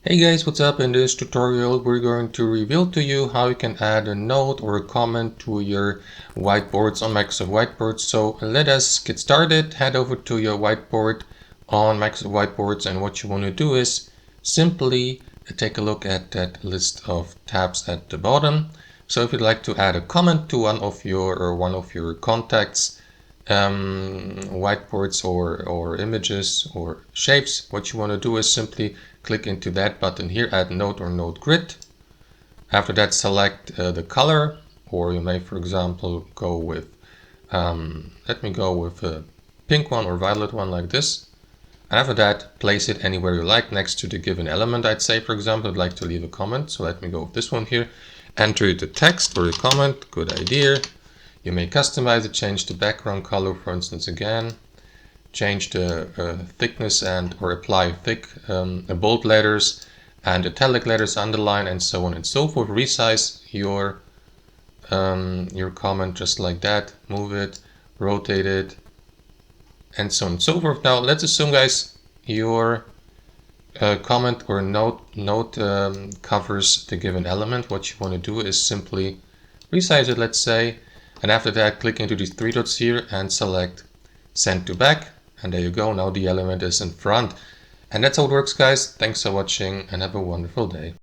Hey guys, what's up? In this tutorial we're going to reveal to you how you can add a note or a comment to your whiteboards on Microsoft Whiteboard. So let us get started. Head over to your whiteboard on Microsoft Whiteboards, and what you want to do is simply take a look at that list of tabs at the bottom. So if you'd like to add a comment to one of your contacts, whiteboards or images or shapes, what you want to do is simply click into that button here, add note or note grid. After that, select the color, or you may, for example, go with let me go with a pink one or violet one like this. And after that, place it anywhere you like next to the given element. I'd say, for example, I'd like to leave a comment, so let me go with this one here. Enter the text or the comment. Good idea. You may customize it, change the background color, for instance, again. Change the thickness or apply thick bold letters and italic letters, underline, and so on and so forth. Resize your comment just like that. Move it, rotate it, and so on and so forth. Now let's assume, guys, your comment or note covers the given element. What you want to do is simply resize it, let's say, and after that click into these three dots here and select send to back, and there you go. Now the element is in front. And that's how it works, guys. Thanks for watching and have a wonderful day.